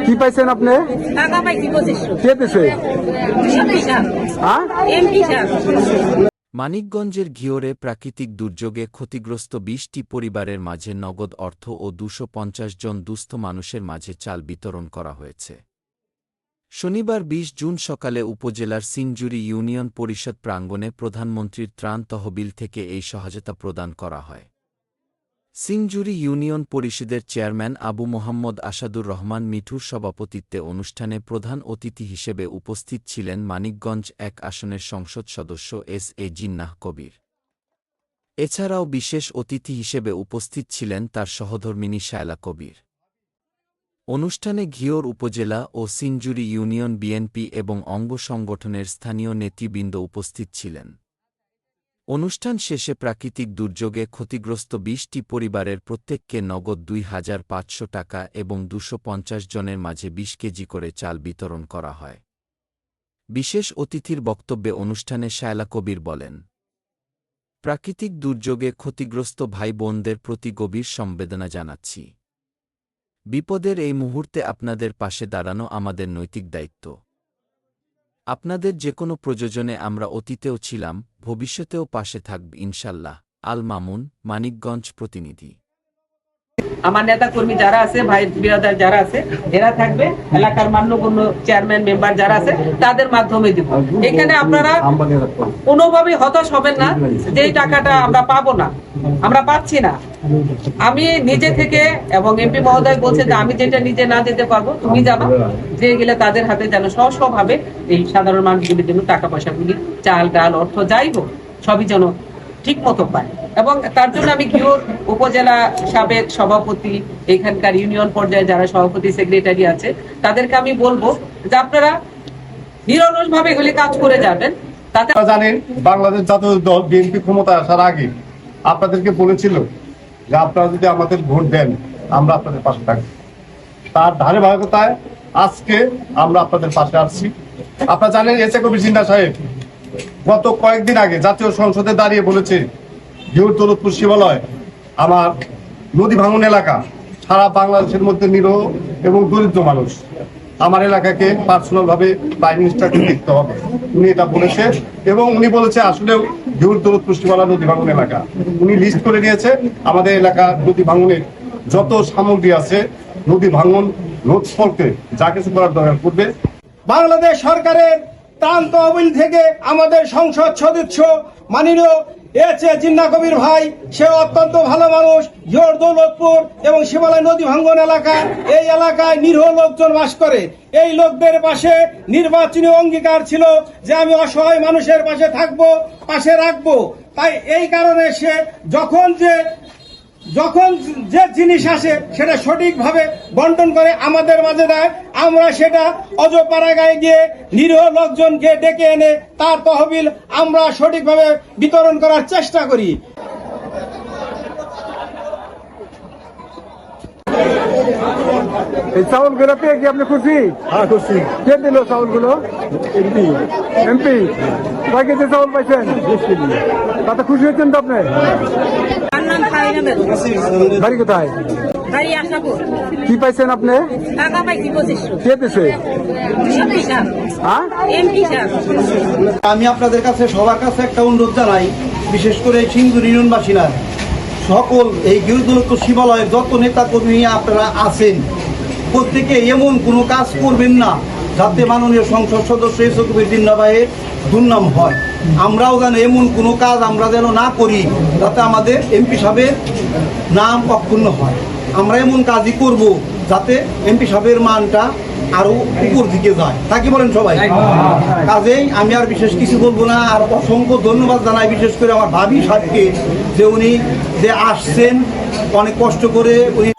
কি পাইছেন আপনি? টাকা পাইছি 2500। কে দিছে? হ্যাঁ? মানিকগঞ্জের ঘিওরে প্রাকৃতিক দুর্যোগে ক্ষতিগ্রস্ত ২০টি পরিবারের মাঝে নগদ অর্থ ও ২৫০ জন দুস্থ মানুষের মাঝে চাল বিতরণ করা হয়েছে। শনিবার ২০ জুন সকালে উপজেলার সিনজুরি ইউনিয়ন পরিষদ প্রাঙ্গণে প্রধানমন্ত্রীর ত্রাণ তহবিল থেকে এই সহায়তা প্রদান করা হয়। সিনজুরি ইউনিয়ন পরিষদের চেয়ারম্যান আবু মোহাম্মদ আসাদুর রহমান মিঠুর সভাপতিত্বে অনুষ্ঠানে প্রধান অতিথি হিসেবে উপস্থিত ছিলেন মানিকগঞ্জ ১ আসনের সংসদ সদস্য এস.এ. জিন্নাহ কবির। এছাড়াও বিশেষ অতিথি হিসেবে উপস্থিত ছিলেন তার সহধর্মিণী শায়লা কবির। অনুষ্ঠানে ঘিওর উপজেলা ও সিনজুরি ইউনিয়ন বিএনপি এবং অঙ্গ সংগঠনের স্থানীয় নেতৃবৃন্দ উপস্থিত ছিলেন। অনুষ্ঠান শেষে প্রাকৃতিক দুর্যোগে ক্ষতিগ্রস্ত ২০টি পরিবারের প্রত্যেককে নগদ ২,৫০০ টাকা এবং ২৫০ জনের মাঝে ২০ কেজি করে চাল বিতরণ করা হয়। বিশেষ অতিথির বক্তব্যে অনুষ্ঠানে শায়লা কবির বলেন, প্রাকৃতিক দুর্যোগে ক্ষতিগ্রস্ত ভাই বোনদের প্রতি গভীর সমবেদনা জানাচ্ছি। বিপদের এই মুহূর্তে আপনাদের পাশে দাঁড়ানো আমাদের নৈতিক দায়িত্ব। আপনাদের যেকোনো প্রয়োজনে আমরা অতীতেও ছিলাম, ভবিষ্যতেও পাশে থাকব ইনশাল্লাহ। আল মামুন, মানিকগঞ্জ প্রতিনিধি। আমার নেতা কর্মী যারা আছে, ভাই বিরাদার যারা আছে, এরা থাকবে, এলাকার মান্যগণ্য চেয়ারম্যান মেম্বার যারা আছে তাদের মাধ্যমে দিব। এখানে আপনারা কোনোভাবেই হতাশ হবেন না যে এই টাকাটা আমরা পাবো না, আমরা পাচ্ছি না। আমি নিজে থেকে এবং এমপি মহোদয় বলছে যে আমি যেটা নিজে না যেতে পারবো তুমি যাবা, যে গেলে তাদের হাতে যেন সহজভাবে এই সাধারণ মানুষগুলির জন্য টাকা পয়সাগুলি, চাল ডাল অর্থ যাই হোক সবই যেন ঠিক মতো পায়। এবং তার জন্য আমি ঘিওর উপজেলা সাবেক সভাপতি, এখানকার ইউনিয়ন পর্যায়ে যারা সভাপতি সেক্রেটারি আছে তাদেরকে আমি বলবো যে আপনারা নিরলস ভাবে এগুলি কাজ করে যাবেন। তাতে জানেন বাংলাদেশ জাতীয় দল বিএনপি ক্ষমতায় আসার আগে আপনাদেরকে বলেছিল যে আপনারা যদি আমাদের ভোট দেন আমরা আপনাদের পাশে থাকবো। তার ধারাবাহিকতায় আজকে আমরা আপনাদের পাশে আসছি। আপনারা জানেন এস.এ. কবির জিন্নাহ সাহেব গত কয়েকদিন আগে জাতীয় সংসদে দাঁড়িয়ে বলেছে ঘিওর দৌলতপুর শিবালয় আমার নদী ভাঙন এলাকা, সারা বাংলাদেশের মধ্যে নিরহ এবং দরিদ্র মানুষ, আমার এলাকাকে পার্সোনাল ভাবে প্রাইম মিনিস্টারকে দেখতে হবে। উনি এটা বলেছে এবং উনি বলেছে আসলেও ঘিওর দৌলতপুর শিবালয় নদী ভাঙন এলাকা। উনি লিস্ট করে নিয়েছে আমাদের এলাকার নদী ভাঙনের যত সামগ্রী আছে, নদী ভাঙন রোধ করতে যা কিছু করার দরকার করবে। বাংলাদেশ সরকারের ত্রাণ তহবিল থেকে আমাদের সংসদ সদস্য মাননীয় এস.এ. জিন্নাহ কবির ভাই, সে অত্যন্ত ভালো মানুষ। ঘিওর দৌলতপুর এবং শিবালয় নদী ভাঙ্গন এলাকা, এই এলাকায় নিরীহ লোকজন বাস করে। এই লোকদের পাশে নির্বাচনী অঙ্গীকার ছিল যে আমি অসহায় মানুষের পাশে থাকবো, পাশে রাখবো। তাই এই কারণে সে যখন যে জিনিস আসে সেটা সঠিকভাবে বন্টন করে আমাদের মাঝে দেয়। আমরা সেটা অজপাড়াগায় গিয়ে নিরীহ লোকজনকে ডেকে এনে তার তহবিল আমরা সঠিকভাবে বিতরণ করার চেষ্টা করি। এই চাউলগুলো পেয়ে কি আপনি খুশি? হ্যাঁ খুশি। কে দিল চাউলগুলো? এমপি। কয় কেজি চাউল পাইছেন? তাতে খুশি হচ্ছেন তো আপনি? বাড়ি কোথায়? কি পাইছেন আপনি? টাকা পাইছি 2500। কে দিছে? হ্যাঁ? আমি আপনাদের কাছে সবার কাছে একটা অনুরোধ জানাই, বিশেষ করে সিনজুরি ইউনিয়নবাসীরা সকল এই ঘিওর দৌলতপুর শিবালয়ের যত নেতা কর্মী আপনারা আছেন, প্রত্যেকে এমন কোনো কাজ করবেন না যাতে মাননীয় সংসদ সদস্য এস.এ. কবির জিন্নাহ ভাইয়ের দুর্নাম হয়। আমরাও যেন এমন কোনো কাজ আমরা যেন না করি যাতে আমাদের এমপি সাহেবের নাম অক্ষুণ্ণ হয়। আমরা এমন কাজই করব যাতে এমপি সাহেবের মানটা আরো উপর দিকে যায়। তা কি বলেন সবাই? কাজেই আমি আর বিশেষ কিছু বলবো না। আর অসংখ্য ধন্যবাদ জানাই বিশেষ করে আমার ভাবি সাহেবকে, যে উনি যে আসছেন অনেক কষ্ট করে উনি